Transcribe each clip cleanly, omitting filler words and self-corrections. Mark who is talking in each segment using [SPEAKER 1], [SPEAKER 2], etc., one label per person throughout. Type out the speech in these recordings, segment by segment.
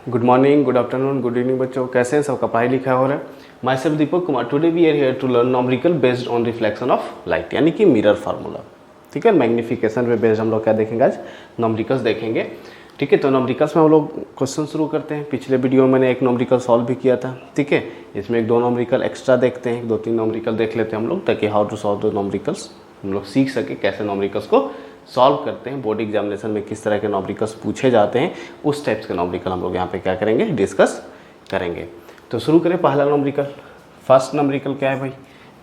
[SPEAKER 1] Good morning, good afternoon, good evening बच्चों, कैसे हैं? सबका पढ़ाई लिखा हो रहा है। Myself Deepak Kumar. Today we are here to learn numerical based on reflection of light, यानी कि मिरर फार्मूला। ठीक है, मैग्निफिकेशन पे बेस्ड हम लोग क्या देखेंगे आज? न्यूमेरिकल्स देखेंगे। ठीक है, तो न्यूमेरिकल्स में हम लोग क्वेश्चन शुरू करते हैं। पिछले वीडियो में मैंने एक न्यूमेरिकल सॉल्व भी किया था। ठीक है, इसमें एक दो न्यूमेरिकल एक्स्ट्रा देखते हैं, 2-3 न्यूमेरिकल देख लेते हैं हम लोग, ताकि how to solve the numericals हम लोग सीख सके, कैसे न्यूमेरिकल्स को सॉल्व करते हैं। बोर्ड एग्जामिनेशन में किस तरह के न्यूमेरिकल्स पूछे जाते हैं, उस टाइप्स के न्यूमेरिकल हम लोग यहाँ पे क्या करेंगे? डिस्कस करेंगे। तो शुरू करें पहला न्यूमेरिकल। फर्स्ट न्यूमेरिकल क्या है भाई?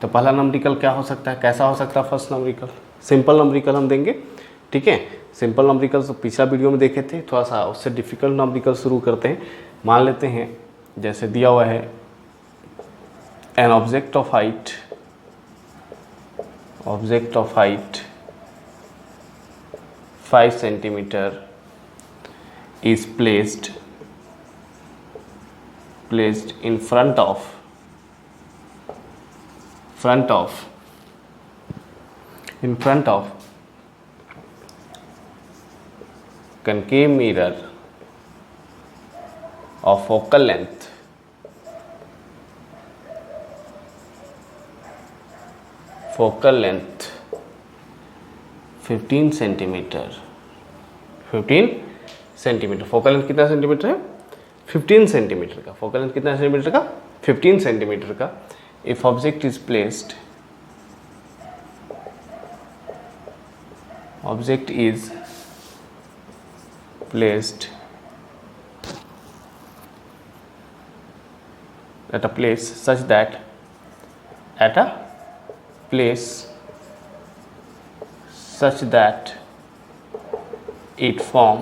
[SPEAKER 1] तो पहला न्यूमेरिकल क्या हो सकता है, कैसा हो सकता है फर्स्ट न्यूमेरिकल? सिंपल न्यूमेरिकल हम देंगे। ठीक है, सिंपल न्यूमेरिकल तो पिछला वीडियो में देखे थे, थोड़ा सा उससे डिफिकल्ट न्यूमेरिकल शुरू करते हैं। मान लेते हैं जैसे दिया हुआ है an object of height (5 centimeter) is placed in front of concave mirror of focal length 15 centimetre. 15 centimetre focal length कितना सेंटीमीटर है? 15 सेंटीमीटर का। फोकल लेंथ कितना सेंटीमीटर का? 15 सेंटीमीटर का। If object is placed at a place such that it form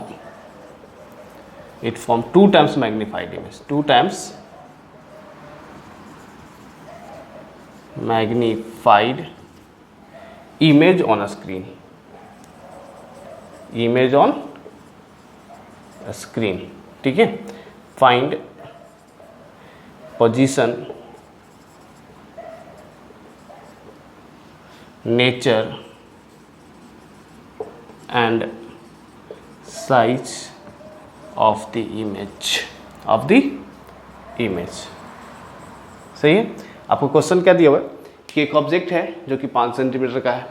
[SPEAKER 1] 2 times magnified image, 2 times magnified image on a screen, ठीक है। Find position, nature and size of the image. सही है। आपको question क्या दिया हुआ है कि एक ऑब्जेक्ट है जो कि 5 सेंटीमीटर का है,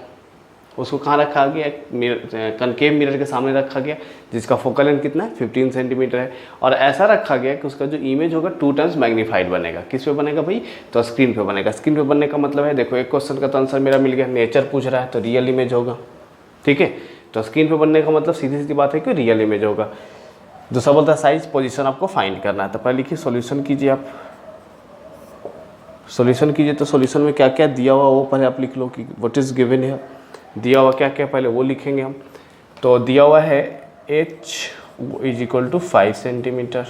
[SPEAKER 1] उसको कहाँ रखा गया? कनकेव मिरर के सामने रखा गया, जिसका फोकल लेंथ कितना है? 15 सेंटीमीटर है। और ऐसा रखा गया कि उसका जो इमेज होगा 2 टाइम्स मैग्नीफाइड बनेगा। किस पे बनेगा भाई? तो स्क्रीन पे बनेगा। स्क्रीन पे बनने का मतलब है, देखो एक क्वेश्चन का तो आंसर मेरा मिल गया, नेचर पूछ रहा है तो रियल इमेज होगा। ठीक है, तो स्क्रीन पे बनने का मतलब सीधी सीधी बात है कि रियल इमेज होगा। दूसरा बोलता है साइज, पोजीशन आपको फाइंड करना है। तो पहले लिखिए, सॉल्यूशन कीजिए आप। तो सॉल्यूशन में क्या क्या दिया हुआ वो पहले आप लिख लो कि व्हाट इज गिवन है। दिया हुआ क्या क्या पहले वो लिखेंगे हम। तो दिया हुआ है h = 5 सेंटीमीटर।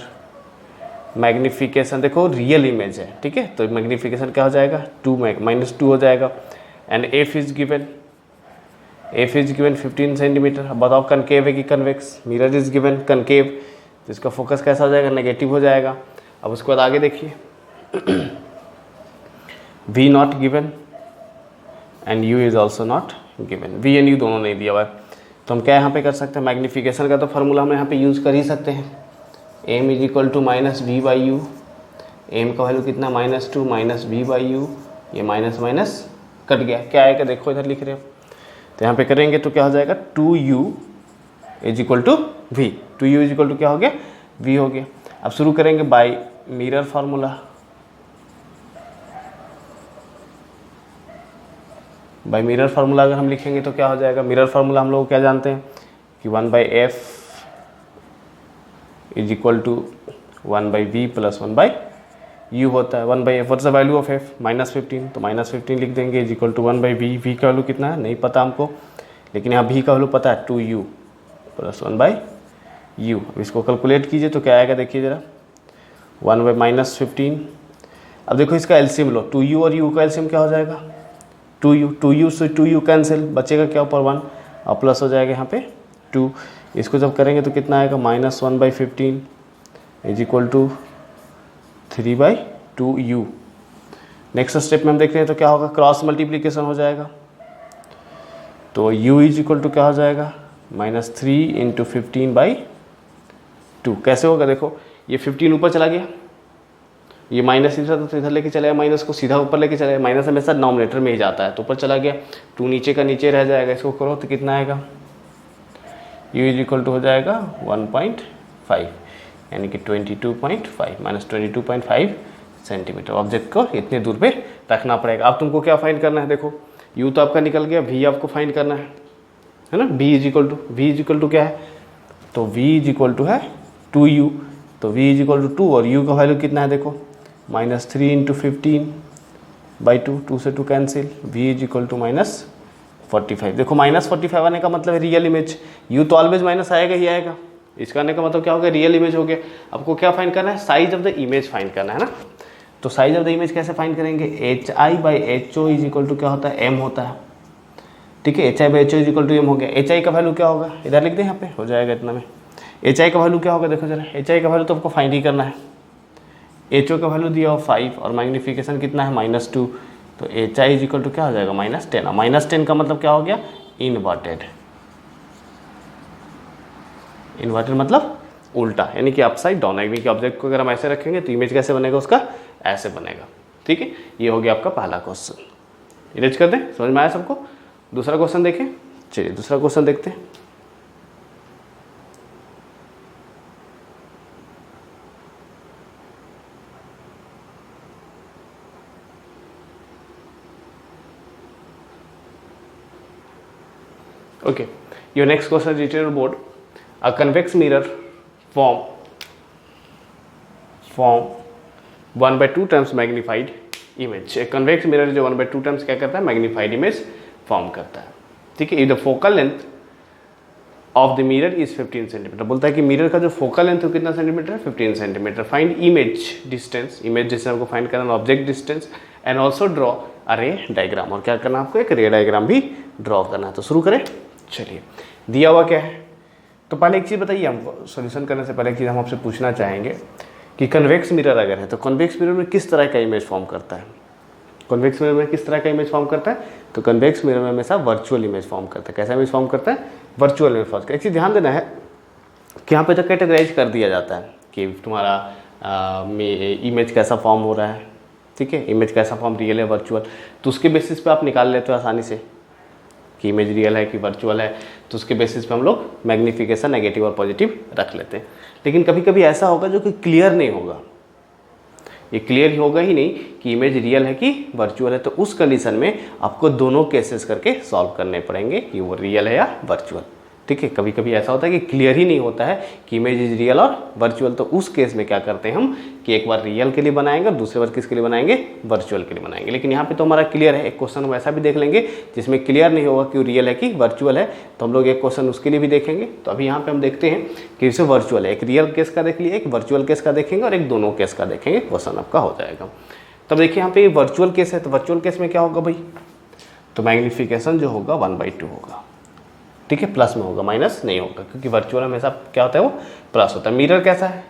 [SPEAKER 1] मैग्निफिकेशन देखो रियल इमेज है, ठीक है, तो मैग्निफिकेशन क्या हो जाएगा? -2 हो जाएगा। And f is given 15 centimetre. अब बताओ कनकेव है कि convex? Mirror is given concave, तो इसका फोकस कैसा हो जाएगा? नेगेटिव हो जाएगा। अब उसके बाद आगे देखिए v not given and u is also not given. v and u दोनों नहीं दिया हुआ है, तो हम क्या यहाँ पे कर सकते हैं? मैग्निफिकेशन का तो फार्मूला हम यहाँ पे यूज़ कर ही सकते हैं। m = -v/u। m का वैल्यू कितना? -2 -v/u। ये माइनस माइनस कट गया, क्या आएगा देखो, इधर लिख रहे हो तो यहाँ पे करेंगे तो क्या हो जाएगा? 2u = v। 2u = क्या हो गया? v हो गया। अब शुरू करेंगे by mirror formula. By mirror formula अगर हम लिखेंगे तो क्या हो जाएगा? मिरर फार्मूला हम लोग क्या जानते हैं कि 1/f = 1/v + 1/u होता है। 1/f, what's the value of f? -15, तो -15 लिख देंगे, = 1/v। v का वैल्यू कितना है नहीं पता हमको, लेकिन यहाँ v का वैल्यू पता है 2u + 1/u। अब इसको कैलकुलेट कीजिए तो क्या आएगा देखिए ज़रा, 1/-15। अब देखो इसका एलसीएम लो, 2u और u का एलसीएम क्या हो जाएगा? 2u से 2u कैंसिल, बचेगा क्या ऊपर? 1 और प्लस हो जाएगा यहाँ पे 2। इसको जब करेंगे तो कितना आएगा? -1/15 = 3/2u। नेक्स्ट स्टेप में हम देख रहे हैं तो क्या होगा? क्रॉस मल्टीप्लिकेशन हो जाएगा, तो u = क्या हो जाएगा? -3 × 15/2। कैसे होगा देखो, ये 15 ऊपर चला गया, ये माइनस इधर था तो इधर लेके चला गया, माइनस को सीधा ऊपर लेके चला गया, माइनस हमेशा डिनोमिनेटर में ही जाता है तो ऊपर चला गया, 2 नीचे का नीचे रह जाएगा, इसको करो तो कितना आएगा, u इज इक्वल टू हो जाएगा 1.5 यानी कि 22.5 माइनस 22.5 सेंटीमीटर। ऑब्जेक्ट को इतने दूर पे रखना पड़ेगा। अब तुमको क्या फाइंड करना है, देखो u तो आपका निकल गया, v आपको फाइंड करना है ना, v इज इक्वल टू क्या है, तो v इज इक्वल टू है 2u, तो v इज इक्वल टू 2 और u का वैल्यू कितना है देखो -3 इंटू 15/2, 2 से 2 cancel, v is equal to -45। देखो -45 आने का मतलब है रियल इमेज, u तो ऑलवेज माइनस आएगा ही आएगा, इसका आने का मतलब क्या हो गया, रियल इमेज हो गया। आपको क्या फाइंड करना है, size of the image find करना है ना, तो साइज ऑफ द इमेज कैसे फाइंड करेंगे, HI/HO इज इक्वल टू क्या होता है, m होता है, ठीक है, HI/HO is equal to m हो गया। HI का वैल्यू क्या होगा, इधर लिख दें, यहाँ पे हो जाएगा इतना में। HI का वैल्यू क्या होगा, देखो जरा, HI का वैल्यू तो आपको फाइंड ही करना है, HO का वैल्यू दिया हो 5 और मैग्नीफिकेशन कितना है -2, तो HI इज इक्वल टू क्या हो जाएगा -10। और -10 का मतलब क्या हो गया, इन्वर्टेड मतलब उल्टा, यानी कि अपसाइड डाउन, यानी कि ऑब्जेक्ट को अगर हम ऐसे रखेंगे तो इमेज कैसे बनेगा उसका, ऐसे बनेगा। ठीक है, ये हो गया आपका पहला क्वेश्चन, इरेज कर दें, समझ में आया सबको। दूसरा क्वेश्चन देखें, चलिए दूसरा क्वेश्चन देखते हैं। Okay, your next question is written on board. A convex mirror form 1/2 times magnified image. एक convex mirror जो 1/2 times क्या करता है, magnified image फॉर्म करता है। ठीक है, if the focal length of the mirror is 15 centimetre, बोलता है कि मिरर का जो फोकल लेंथ है कितना centimetre, 15 centimetre. Find image distance, image distance आपको फाइंड करना, object distance, and also draw a रे डायग्राम, और क्या करना आपको, एक रे डायग्राम भी ड्रॉ करना है। तो शुरू करें, चलिए दिया हुआ क्या है। तो पहले एक चीज़ बताइए हमको, सॉल्यूशन करने से पहले एक चीज़ हम आपसे पूछना चाहेंगे कि कन्वेक्स मिरर अगर है तो कन्वेक्स मिरर में किस तरह का इमेज फॉर्म करता है, कन्वेक्स मिरर में किस तरह का इमेज फॉर्म करता है, तो कन्वेक्स मिरर में हमेशा वर्चुअल इमेज फॉर्म करता है। कैसा इमेज फॉर्म करता है, वर्चुअल इमेज फॉर्म करता है। एक चीज़ ध्यान देना है कि यहाँ पे तो कैटेगराइज कर दिया जाता है कि तुम्हारा इमेज कैसा फॉर्म हो रहा है, ठीक है, इमेज कैसा फॉर्म, रियल है वर्चुअल, तो उसके बेसिस पे आप निकाल लेते हो आसानी से कि इमेज रियल है कि वर्चुअल है, तो उसके बेसिस पे हम लोग मैग्नीफिकेशन नेगेटिव और पॉजिटिव रख लेते हैं। लेकिन कभी कभी ऐसा होगा जो कि क्लियर नहीं होगा, ये क्लियर ही होगा ही नहीं कि इमेज रियल है कि वर्चुअल है, तो उस कंडीशन में आपको दोनों केसेस करके सॉल्व करने पड़ेंगे कि वो रियल है या वर्चुअल। ठीक है, कभी कभी ऐसा होता है कि क्लियर ही नहीं होता है कि इमेज इज रियल और वर्चुअल, तो उस केस में क्या करते हैं हम कि एक बार रियल के लिए बनाएंगे और दूसरे बार किसके लिए बनाएंगे, वर्चुअल के लिए बनाएंगे। लेकिन यहाँ पे तो हमारा क्लियर है। एक क्वेश्चन हम ऐसा भी देख लेंगे जिसमें क्लियर नहीं होगा कि वो रियल है कि वर्चुअल है, तो हम लोग एक क्वेश्चन उसके लिए भी देखेंगे। तो अभी यहाँ पे हम देखते हैं कि इसे वर्चुअल है, एक रियल केस का देख लिए, एक वर्चुअल केस का देखेंगे और एक दोनों केस का देखेंगे, क्वेश्चन आपका हो जाएगा। तब देखिए यहाँ पे वर्चुअल केस है, तो वर्चुअल केस में क्या होगा भाई, तो मैग्नीफिकेशन जो होगा 1/2 होगा। ठीक है, प्लस में होगा, माइनस नहीं होगा, क्योंकि वर्चुअल हमेशा क्या होता है, वो प्लस होता है। मिरर कैसा है,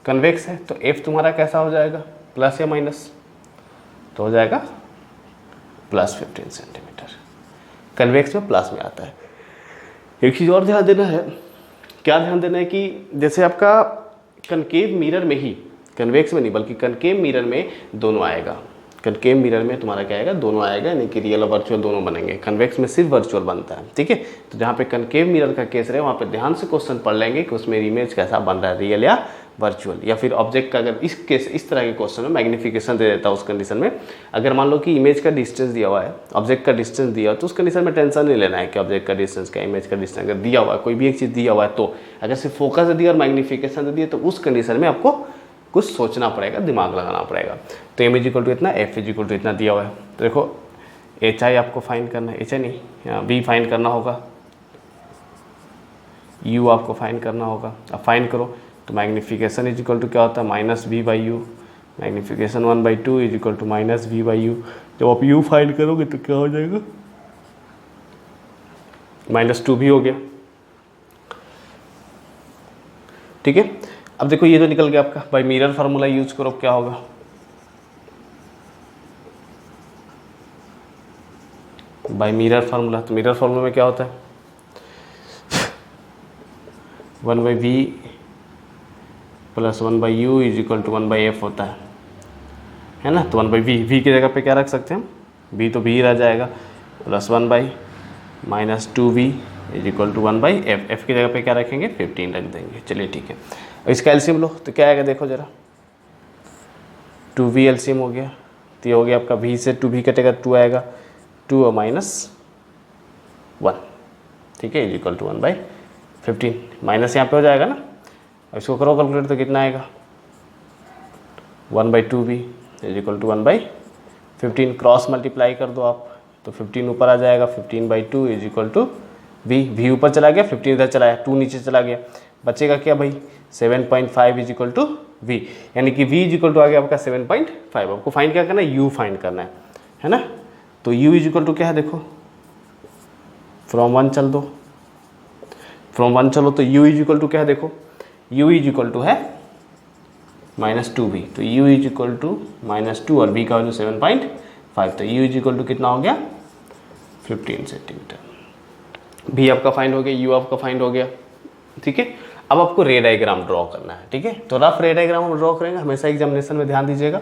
[SPEAKER 1] कन्वेक्स है, तो एफ तुम्हारा कैसा हो जाएगा, प्लस या माइनस, तो हो जाएगा +15 सेंटीमीटर। कन्वेक्स में प्लस में आता है। एक चीज़ और ध्यान देना है, क्या ध्यान देना है कि जैसे आपका कनकेव मिरर में ही, कन्वेक्स में नहीं बल्कि कनकेव मिरर में दोनों आएगा, कनकेव मिरर में तुम्हारा क्या आएगा, दोनों आएगा, यानी कि रियल और वर्चुअल दोनों बनेंगे। कन्वेक्स में सिर्फ वर्चुअल बनता है। ठीक है, तो जहाँ पे कनकेव मिरर का केस रहे वहाँ पे ध्यान से क्वेश्चन पढ़ लेंगे कि उसमें इमेज कैसा बन रहा है, रियल या वर्चुअल। या फिर ऑब्जेक्ट का अगर इस केस इस तरह के क्वेश्चन में मैग्नीफिकेशन दे देता है, उस कंडीशन में अगर मान लो कि इमेज का डिस्टेंस दिया हुआ है, ऑब्जेक्ट का डिस्टेंस दिया हुआ है, तो उस कंडीशन में टेंशन नहीं लेना है कि ऑब्जेक्ट का डिस्टेंस क्या, इमेज का डिस्टेंस अगर दिया हुआ है, कोई भी एक चीज़ दिया हुआ है, तो अगर सिर्फ फोकस दे दिया और मैग्नीफिकेशन दे दिया, तो उस कंडीशन में आपको कुछ सोचना पड़ेगा, दिमाग लगाना पड़ेगा। तो एम इक्वल टू इतना, एफ इक्वल टू इतना दिया हुआ है, तो देखो एच आई आपको फाइंड करना है, एच आई नहीं, यहाँ वी फाइंड करना होगा, यू आपको फाइंड करना होगा। अब फाइंड करो तो मैग्नीफिकेशन इज इक्वल टू क्या होता है, -v/u, magnification 1/2 is equal to -v/u। जब आप u फाइंड करोगे तो क्या हो जाएगा, -2 भी हो गया। ठीक है, अब देखो ये तो निकल गया आपका, बाय मिरर फार्मूला यूज करो, क्या होगा, बाय मिरर फार्मूला। तो मिरर फार्मूला में क्या होता है, 1/v plus 1/u is equal to 1/f होता है ना। तो 1/v, v की जगह पे क्या रख सकते हैं हम, v तो v रह जाएगा, plus 1/-2v is equal to 1/f, f की जगह पे क्या रखेंगे 15 रख देंगे। चलिए ठीक है, इसका एलसीएम लो तो क्या आएगा देखो ज़रा, 2v एलसीएम हो गया, तो ये हो गया आपका v से 2v कटेगा 2 आएगा, 2 और -1, ठीक है, इज इक्वल टू 1/15, माइनस यहाँ पे हो जाएगा ना। अब इसको करो कैलकुलेट तो कितना आएगा, 1/2v is equal to 1/15, cross multiply कर दो आप तो 15 ऊपर आ जाएगा, 15/2 इज इक्वल टू v ऊपर चला गया, 15 इधर चला गया, 2 नीचे चला गया, बचेगा क्या भाई 7.5 इज इक्वल टू v, यानी कि v इज इक्वल टू आ गया आपका 7.5। आपको फाइंड क्या करना है, u फाइंड करना है ना। तो u इज इक्वल टू क्या है देखो, फ्रॉम 1 चल दो, फ्रॉम 1 चलो तो u इज इक्वल टू क्या है देखो, u इज इक्वल टू है -2v, तो u इज इक्वल टू -2 और v का वैल्यू 7.5, तो u इज इक्वल टू कितना हो गया 15 सेंटीमीटर। v आपका फाइंड हो गया, u आपका फाइंड हो गया, ठीक है। अब आपको रे डायग्राम ड्रॉ करना है, ठीक है। तो रफ रे डायग्राम हम ड्रॉ करेंगे, हमेशा एग्जामिनेशन में ध्यान दीजिएगा।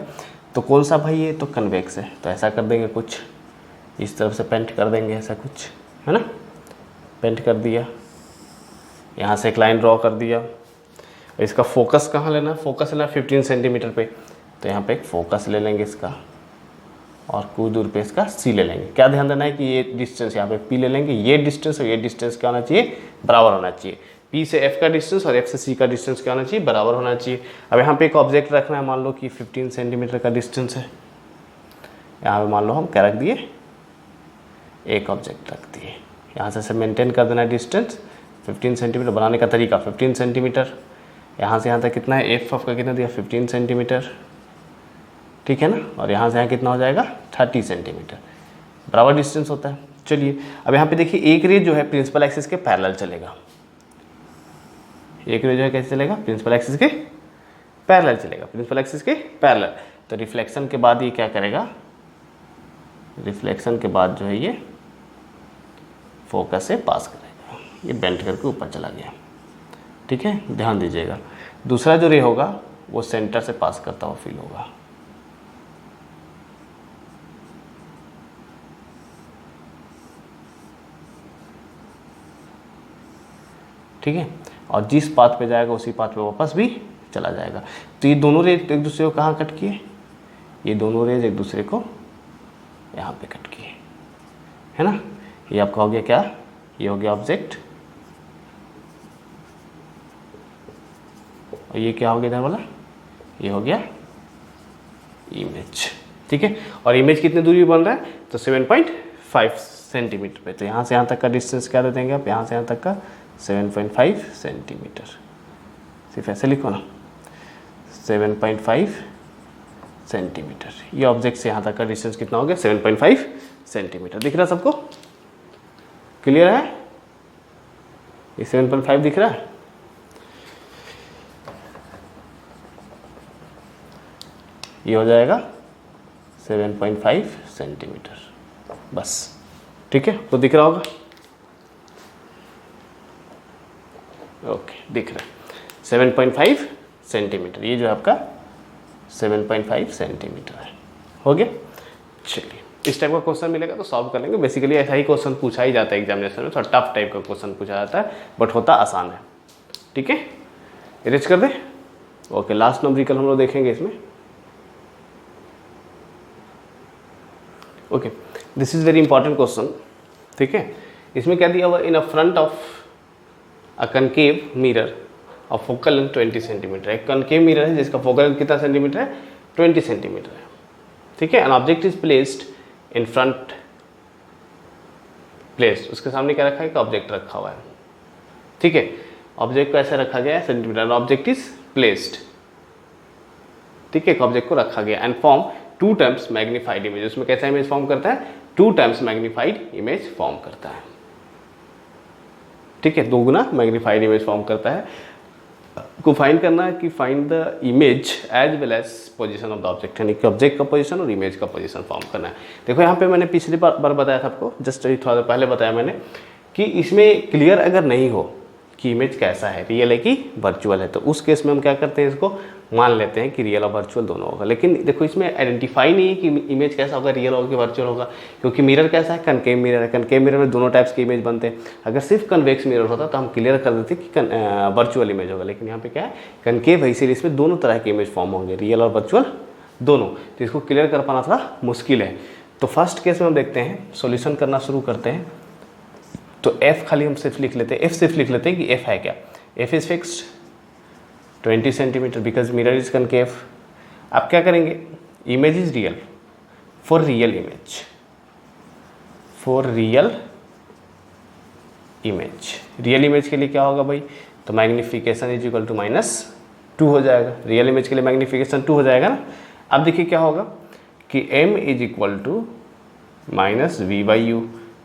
[SPEAKER 1] तो कौन सा भाई, ये तो कन्वेक्स है, तो ऐसा कर देंगे, कुछ इस तरफ से पेंट कर देंगे, ऐसा कुछ है ना, पेंट कर दिया, यहाँ से एक लाइन ड्रॉ कर दिया। इसका फोकस कहाँ लेना है, फोकस लेना है 15 सेंटीमीटर पे, तो यहाँ पे एक फोकस ले लेंगे इसका, और कुछ दूर पे इसका सी ले लेंगे। क्या ध्यान देना है कि ये डिस्टेंस यहाँ पे पी ले लेंगे, ये डिस्टेंस और ये डिस्टेंस क्या होना चाहिए, बराबर होना चाहिए। पी से एफ का डिस्टेंस और एफ से सी का डिस्टेंस क्या होना चाहिए, बराबर होना चाहिए। अब यहाँ पे एक ऑब्जेक्ट रखना है, मान लो कि 15 सेंटीमीटर का डिस्टेंस है, यहाँ पे मान लो हम क्या रख दिए, एक ऑब्जेक्ट रख दिए, यहाँ से मेंटेन कर देना है डिस्टेंस 15 सेंटीमीटर। बनाने का तरीका 15 सेंटीमीटर, यहाँ से यहाँ तक कितना है, एफ का कितना दिया 15 सेंटीमीटर, ठीक है ना, और यहाँ से यहाँ कितना हो जाएगा 30 सेंटीमीटर, बराबर डिस्टेंस होता है। चलिए अब यहाँ पे देखिए, एक रे जो है प्रिंसिपल एक्सिस के पैरेलल चलेगा, एक रे जो है कैसे चलेगा, प्रिंसिपल एक्सिस के पैरेलल चलेगा, प्रिंसिपल एक्सिस के पैरेलल। तो रिफ्लेक्शन के बाद ये क्या करेगा, रिफ्लेक्शन के बाद जो है ये फोकस से पास करेगा, ये बेंड करके ऊपर चला गया, ठीक है, ध्यान दीजिएगा। दूसरा जो रे होगा वो सेंटर से पास करता हुआ फील होगा, ठीक है, और जिस पाथ पे जाएगा उसी पाथ पे वापस भी चला जाएगा। तो ये दोनों रेज एक दूसरे को कहाँ कट किए, ये दोनों रेज एक दूसरे को यहाँ पे कट किए, है ना। ये आपका हो गया क्या, ये हो गया ऑब्जेक्ट, और ये क्या हो गया इधर वाला, ये हो गया इमेज, ठीक है। और इमेज कितनी दूरी बन रहा है, तो 7.5 सेंटीमीटर पे। तो यहाँ से यहाँ तक का डिस्टेंस क्या दे देंगे आप, यहाँ से यहाँ तक का 7.5 सेंटीमीटर, सिर्फ ऐसे लिखो ना, 7.5 सेंटीमीटर। ये ऑब्जेक्ट से यहाँ तक का डिस्टेंस कितना हो गया, 7.5 सेंटीमीटर। दिख रहा है सबको, क्लियर है, ये 7.5 दिख रहा है। ये हो जाएगा 7.5 सेंटीमीटर, बस, ठीक है, वो दिख रहा होगा, ओके, दिख रहा है 7.5 सेंटीमीटर, ये जो है आपका 7.5 सेंटीमीटर है, हो गया। चलिए इस टाइप का क्वेश्चन मिलेगा तो सॉल्व कर लेंगे। बेसिकली ऐसा ही क्वेश्चन पूछा ही जाता है एग्जामिनेशन में, थोड़ा टफ टाइप का क्वेश्चन पूछा जाता है, बट होता आसान है, ठीक है। इरेज कर दे, ओके। लास्ट न्यूमेरिकल हम लोग देखेंगे इसमें, okay. This is very important question, ठीक है। इसमें क्या दिया हुआ, in a front of a concave mirror of focal length 20 centimetre. एक कनकेव मिरर है जिसका फोकल लेंथ कितना सेंटीमीटर है, 20 सेंटीमीटर है, ठीक है। An object is placed in front, place, उसके सामने क्या रखा है, एक ऑब्जेक्ट रखा हुआ है, ठीक है। ऑब्जेक्ट को ऐसे रखा गया है सेंटीमीटर, ऑब्जेक्ट इज प्लेस्ड, ठीक है, एक ऑब्जेक्ट को रखा गया and form 2 times magnified image. उसमें कैसा इमेज फॉर्म करता है, 2 टाइम्स मैग्नीफाइड इमेज फॉर्म करता है, ठीक है, 2 गुना मैग्नीफाइड इमेज फॉर्म करता है। को फाइंड करना है कि find the image as well as position of the object, यानी कि ऑब्जेक्ट का पोजीशन और इमेज का पोजीशन फॉर्म करना है। देखो यहाँ पे मैंने पिछली बार बताया था आपको, जस्ट थोड़ा देर पहले बताया मैंने कि इसमें क्लियर अगर नहीं हो कि इमेज कैसा है, रियल है कि वर्चुअल है। तो उस केस में हम क्या करते हैं, इसको मान लेते हैं कि रियल और वर्चुअल दोनों होगा। लेकिन देखो इसमें आइडेंटिफाई नहीं है कि इमेज कैसा होगा, रियल होगा कि वर्चुअल होगा, क्योंकि मिरर कैसा है, कनकेव मिरर है। कनकेव मिरर में दोनों टाइप्स के इमेज बनते हैं। अगर सिर्फ कन्वेक्स मिरर होता तो हम क्लियर कर देते कि वर्चुअल इमेज होगा, लेकिन यहाँ पे क्या है, कनकेव है, इसीलिए इसमें दोनों तरह के इमेज फॉर्म होंगे, रियल और वर्चुअल दोनों। तो इसको क्लियर कर पाना थोड़ा मुश्किल है। तो फर्स्ट केस में हम देखते हैं, सॉल्यूशन करना शुरू करते हैं। तो f खाली हम सिर्फ लिख लेते हैं, f सिर्फ लिख लेते हैं कि f है क्या। f is fixed 20 centimetre because mirror is concave. आप क्या करेंगे, image is real for real image, for real image. Real image के लिए क्या होगा भाई, तो मैग्नीफिकेशन इज इक्वल टू -2 हो जाएगा। रियल इमेज के लिए मैग्नीफिकेशन 2 हो जाएगा ना। अब देखिए क्या होगा कि m is equal to -v/u,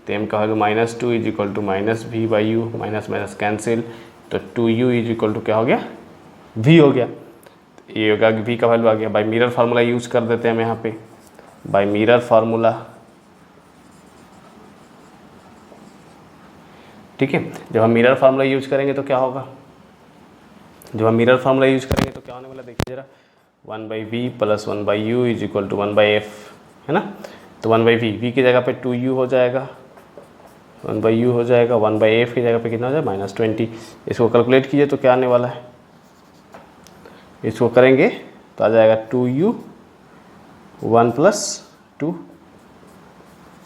[SPEAKER 1] तो m का होगा -2 is equal to -v/u, minus minus cancel, तो 2u इज इक्वल टू क्या हो गया, v हो गया। ये होगा कि v का वैल्यू आ गया। बाय मिरर फार्मूला यूज कर देते हैं हम यहाँ पे, बाय मिरर फार्मूला, ठीक है। जब हम मिरर फार्मूला यूज करेंगे तो क्या होगा, जब हम मिरर फार्मूला यूज करेंगे तो क्या होने वाला, देखिए जरा, 1/v plus 1/u is equal to 1/f, है ना। तो 1/v, v की जगह पे 2u हो जाएगा, 1/u हो जाएगा, 1/f की जगह पे कितना हो जाएगा, -20। इसको कैलकुलेट कीजिए तो क्या आने वाला है, इसको करेंगे तो आ जाएगा 2u 1 + 2,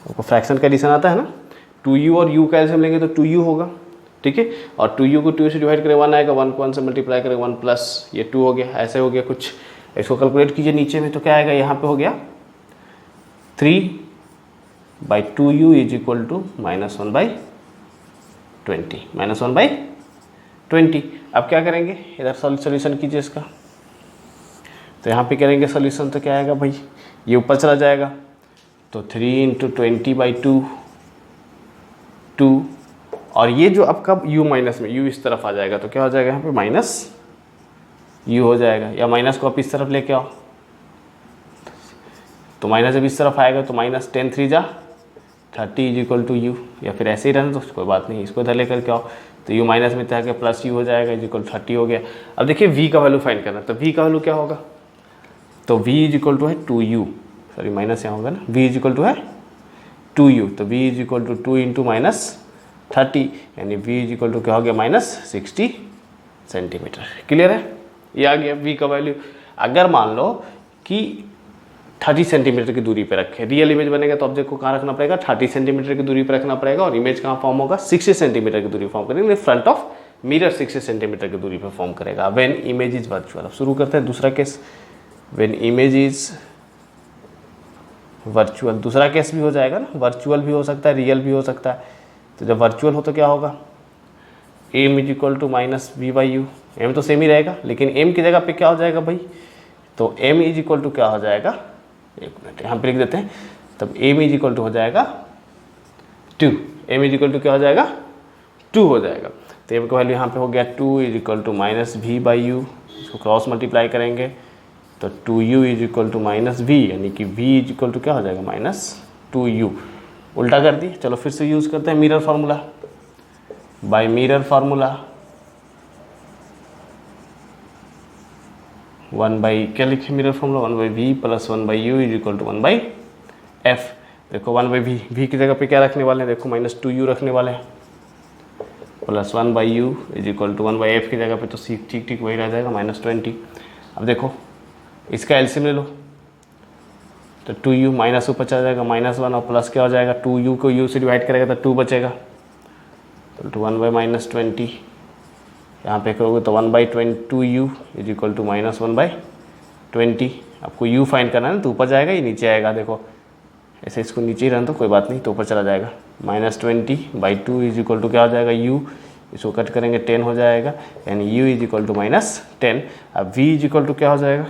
[SPEAKER 1] आपको फ्रैक्शन का एडिशन आता है ना, 2u और u का एल्सियम लेंगे तो 2u होगा, ठीक है। और 2u को 2 से डिवाइड करें 1 आएगा, 1 को 1 से मल्टीप्लाई करें 1 प्लस ये 2 हो गया, ऐसे हो गया कुछ। इसको कैलकुलेट कीजिए नीचे में तो क्या आएगा, यहाँ पे हो गया 3/2u इज इक्वल टू -1/20, -1/20। अब क्या करेंगे, इधर सॉल्यूशन कीजिए इसका, तो यहाँ पे करेंगे सॉल्यूशन तो क्या आएगा भाई, ये ऊपर चला जाएगा, तो 3 × 20/2, 2, और ये जो आपका u माइनस में, u इस तरफ आ जाएगा तो क्या हो जाएगा, यहाँ पे -u हो जाएगा, या माइनस को आप इस तरफ लेके आओ, तो माइनस जब इस तरफ आएगा तो -10 3 जा 30 इज इक्वल टू u, या फिर ऐसे ही रहना तो कोई बात नहीं, इसको इधर लेकर के आओ, तो u माइनस में था कि प्लस u हो जाएगा इज इक्वल 30 हो गया। अब देखिए v का वैल्यू फाइंड करना, तो v का वैल्यू क्या होगा, तो v इज इक्वल टू है 2u, सॉरी माइनस यहाँ होगा ना, v इज इक्वल टू है 2u, तो v इज इक्वल टू 2 × -30, यानी v इज इक्वल टू क्या हो गया, -60 सेंटीमीटर। क्लियर है, ये आ गया v का वैल्यू। अगर मान लो कि 30 सेंटीमीटर की दूरी पे रखे, रियल इमेज बनेगा तो ऑब्जेक्ट को कहाँ रखना पड़ेगा, 30 सेंटीमीटर की दूरी पे रखना पड़ेगा, और इमेज कहाँ फॉर्म होगा, 60 सेंटीमीटर की दूरी फॉर्म करेंगे, फ्रंट ऑफ मिरर 60 सेंटीमीटर की दूरी पे फॉर्म करेगा। When image is virtual. अब शुरू करते हैं दूसरा case, when image is virtual. दूसरा केस भी हो जाएगा ना, वर्चुअल भी हो सकता है, रियल भी हो सकता है। तो जब वर्चुअल हो तो क्या होगा, m is equal to -v/u, m तो सेम ही रहेगा, लेकिन m की जगह पे क्या हो जाएगा भाई, तो m इज इक्वल टू क्या हो जाएगा, एक मिनट यहाँ पे लिख देते हैं, तब m इज इक्वल टू हो जाएगा 2, m इज इक्वल टू क्या हो जाएगा, 2 हो जाएगा। तो m का वैल्यू यहाँ पे हो गया 2 इज इक्वल टू -v/u, इसको क्रॉस मल्टीप्लाई करेंगे तो 2u is equal to -v, यानी कि v इज इक्वल टू क्या हो जाएगा, -2u। उल्टा कर दिए, चलो फिर से यूज़ करते हैं mirror formula, by mirror formula 1/, क्या लिखे mirror formula, 1/v plus 1/u is equal to 1/f। देखो 1/v, v की जगह पे क्या रखने वाले हैं, देखो -2u रखने वाले हैं, plus 1/u is equal to 1/f की जगह पे तो ठीक ठीक वही रह जाएगा, -20। अब देखो इसका एलसीएम ले लो, तो 2u माइनस ऊपर चला जाएगा, -1, और प्लस क्या हो जाएगा, 2u को u से डिवाइड करेगा तो 2 बचेगा, तो 1/-20, यहाँ पे करोगे तो 1/2u इज इक्वल टू -1/20। आपको u फाइंड करना है ना, तो ऊपर जाएगा ये नीचे आएगा, देखो ऐसे इसको नीचे ही रहना तो कोई बात नहीं, तो ऊपर चला जाएगा, -20/2 इज इक्वल टू क्या हो जाएगा, u, इसको कट करेंगे 10 हो जाएगा, यानी u इज इक्वल टू -10। अब v इज इक्वल टू क्या हो जाएगा,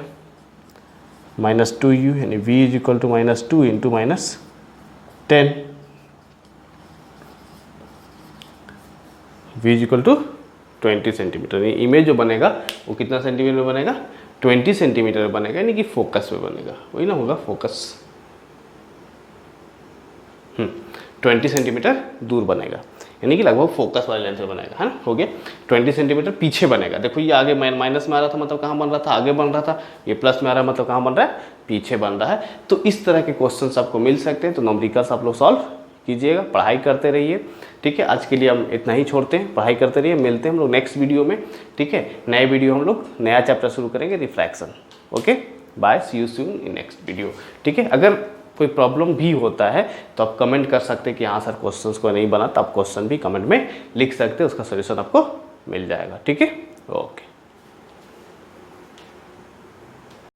[SPEAKER 1] -2u, यानी v is equal to -2 into -10, v is equal to 20 centimetre. Image जो बनेगा वो कितना सेंटीमीटर में बनेगा, 20 सेंटीमीटर में बनेगा, यानी कि फोकस में बनेगा, वही ना होगा फोकस। 20 सेंटीमीटर दूर बनेगा, यानी कि लगभग फोकस वाले लेंस पे बनेगा, है ना, हो गया। 20 सेंटीमीटर पीछे बनेगा, देखो ये आगे माइनस में आ रहा था मतलब कहाँ बन रहा था, आगे बन रहा था, ये प्लस में आ रहा है मतलब कहाँ बन रहा है, पीछे बन रहा है। तो इस तरह के क्वेश्चंस आपको मिल सकते हैं, तो न्यूमेरिकल्स आप लोग सॉल्व कीजिएगा, पढ़ाई करते रहिए, ठीक है। आज के लिए हम इतना ही छोड़ते हैं, पढ़ाई करते रहिए, मिलते हैं हम लोग नेक्स्ट वीडियो में, ठीक है। नए वीडियो हम लोग नया चैप्टर शुरू करेंगे, refraction. Okay, bye, see you soon in next video, ठीक है। अगर कोई प्रॉब्लम भी होता है तो आप कमेंट कर सकते हैं कि हाँ सर क्वेश्चंस को नहीं बना, तो आप क्वेश्चन भी कमेंट में लिख सकते हैं, उसका सोल्यूशन आपको मिल जाएगा, ठीक है। ओके।